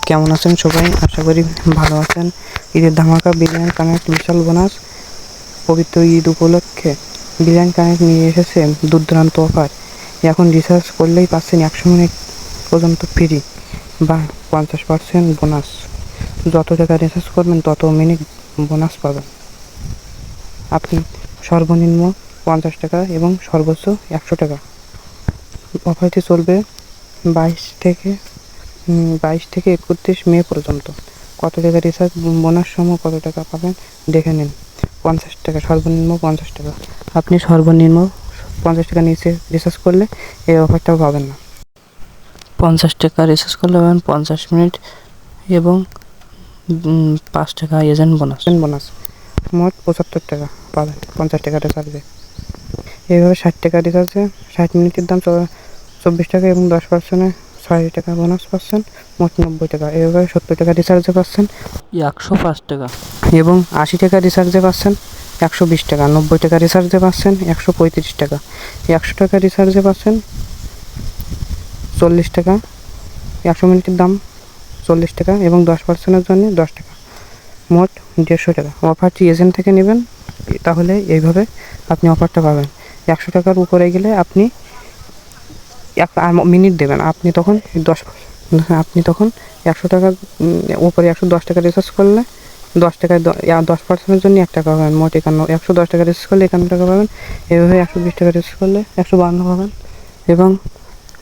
কেমন আছেন সবাই? আশা করি ভালো আছেন। ঈদের ধামাকা বিরিয়ানি কানেক্ট বিশাল বোনাস। পবিত্র ঈদ উপলক্ষে বিরিয়ানি কানেক্ট নিয়ে এসেছে দুর্দান্ত অফার। এখন রিচার্জ করলেই পাচ্ছেন 100 মিনিট পর্যন্ত ফ্রি বা 50% বোনাস। যত টাকা রিচার্জ করবেন তত মিনিট বোনাস পাবেন। আপনি সর্বনিম্ন 50 টাকা এবং সর্বোচ্চ 100 টাকা। অফারটি চলবে 22 থেকে 31 মে পর্যন্ত। কত টাকা রিচার্জ বোনাস সহ কত টাকা পাবেন দেখে নিন। 50 টাকা, সর্বনিম্ন 50 টাকা। আপনি সর্বনিম্ন 50 টাকা নিচে রিচার্জ করলে এই অফারটাও পাবেন না। 50 টাকা রিচার্জ করলে পাবেন 50 মিনিট এবং 5 টাকা এজেন্ট বোনাস। মোট 75 টাকা পাবেন 50 টাকা রিচার্জে। এইভাবে 60 টাকা রিচার্জে 60 মিনিটের দাম 24 টাকা এবং 10% 6 টাকা বোনাস পাচ্ছেন, মোট 90 টাকা। এইভাবে 70 টাকা রিচার্জে পাচ্ছেন 105 টাকা এবং 80 টাকা রিচার্জে পাচ্ছেন 120 টাকা, 90 টাকা রিচার্জে পাচ্ছেন 135 টাকা, 100 টাকা রিচার্জে পাচ্ছেন 40 টাকা। 100 মিনিটের দাম 40 টাকা এবং 10%-এর জন্য 10 টাকা, মোট 150 টাকা। অফারটি এজেন্ট থেকে নেবেন, তাহলে এইভাবে আপনি অফারটা পাবেন। 100 টাকার উপরে গেলে আপনি মিনিট দেবেন। আপনি তখন 100 টাকার উপরে 110 টাকা রিচার্জ করলে 10 টাকায় 10%-এর জন্য 1 টাকা পাবেন, মোট 110 টাকা রিচার্জ করলে 51 টাকা পাবেন। এভাবে 120 টাকা রিচার্জ করলে 152 পাবেন এবং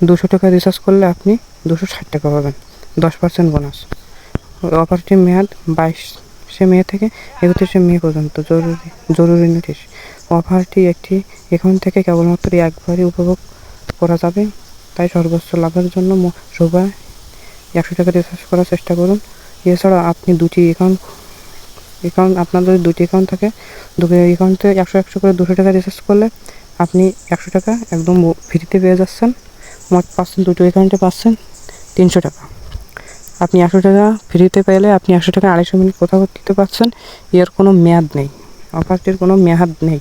200 টাকা রিচার্জ করলে আপনি 260 টাকা পাবেন, 10% বোনাস। অফারটির মেয়াদ 22 মে থেকে 31 মে পর্যন্ত। জরুরি নোটিশ, অফারটি এখন থেকে কেবলমাত্র একবারই উপভোগ করা যাবে, তাই সর্বোচ্চ লাভের জন্য সবাই 100 টাকা রিচার্জ করার চেষ্টা করুন। এছাড়া আপনি আপনার যদি দুটি অ্যাকাউন্ট থাকে, দুটি অ্যাকাউন্টে 100 করে 200 টাকা রিচার্জ করলে আপনি 100 টাকা একদম ফ্রিতে পেয়ে যাচ্ছেন। মোট পাচ্ছেন, দুটো অ্যাকাউন্টে পাচ্ছেন 300 টাকা। আপনি 100 টাকা ফ্রিতে পেলে আপনি 100 টাকা 250 মিনিট কথা বলতে পারছেন। এর কোনো মেয়াদ নেই, অফারটির কোনো মেয়াদ নেই,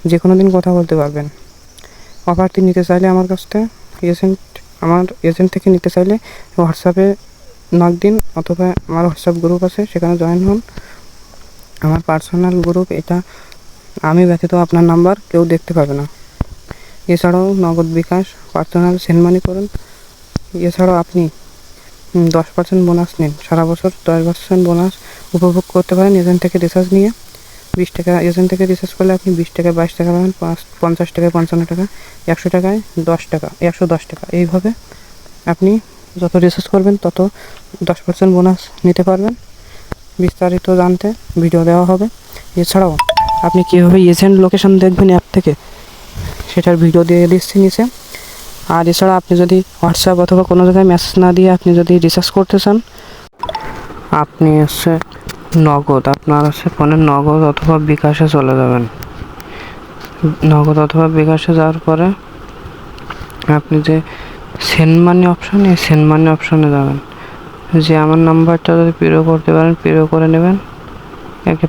যে কোনো দিন কথা বলতে পারবেন। অফারটি নিতে চাইলে আমার কাছ থেকে এজেন্ট থেকে নিতে চাইলে হোয়াটসঅ্যাপে নক দিন, অথবা আমার হোয়াটসঅ্যাপ গ্রুপ আছে, সেখানে জয়েন হন। আমার পার্সোনাল গ্রুপ এটা, আমি ব্যতীত আপনার নাম্বার কেউ দেখতে পাবে না। এছাড়াও নগদ বিকাশ পার্সোনাল সেন্ড মানি করুন। এছাড়াও আপনি 10% বোনাস নিন, সারা বছর 10% বোনাস উপভোগ করতে পারেন এজেন্ট থেকে রিচার্জ নিয়ে। 20 টাকা এজেন্ট থেকে রিচার্জ করলে আপনি 20 টাকা 22 টাকা পাবেন, 50 টাকায় 55 টাকা, 100 টাকায় 10 টাকা, 110 টাকা। এইভাবে আপনি যত রিচার্জ করবেন তত 10% বোনাস নিতে পারবেন। বিস্তারিত জানতে ভিডিও দেওয়া হবে। এছাড়াও আপনি কীভাবে এজেন্ট লোকেশন দেখবেন অ্যাপ থেকে, সেটার ভিডিও দিয়ে দিচ্ছি নিচে। আর এছাড়া আপনি যদি হোয়াটসঅ্যাপ অথবা কোনো জায়গায় মেসেজ না দিয়ে আপনি যদি রিচার্জ করতে চান, আপনি আপনার ফোনের নগদ অথবা বিকাশে চলে যাবেন। নগদ অথবা বিকাশে যাওয়ার পরে আপনি যে সেন্ড মানি অপশন, এই সেন্ড মানি অপশনে যাবেন। যে আমার নাম্বারটা যদি পিরো করতে পারেন পিরো করে নেবেন,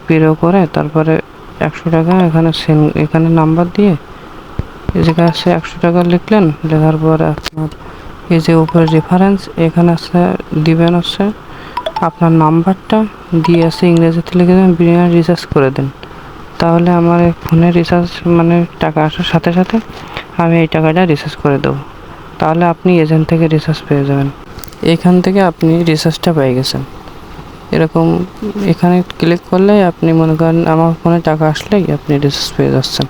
পিরো করে তারপরে 100 টাকা এখানে নাম্বার দিয়ে এই জায়গায় আছে 100 টাকা লিখলেন। লেখার পরে আপনার এই যে উপরে রেফারেন্স এখানে দিবেন আপনার নাম্বারটা দিয়ে ইংরেজিতে লিখে দেবেন, বিরিয়ানি রিচার্জ করে দেন। তাহলে আমার ফোনে রিচার্জ টাকা আসার সাথে সাথে আমি এই টাকাটা রিচার্জ করে দেবো। তাহলে আপনি এজেন্ট থেকে রিচার্জ পেয়ে যাবেন। এখান থেকে আপনি রিচার্জটা পেয়ে গেছেন। এরকম এখানে ক্লিক করলে আপনি মনে করেন আমার ফোনে টাকা আসলেই আপনি রিচার্জ পেয়ে যাচ্ছেন।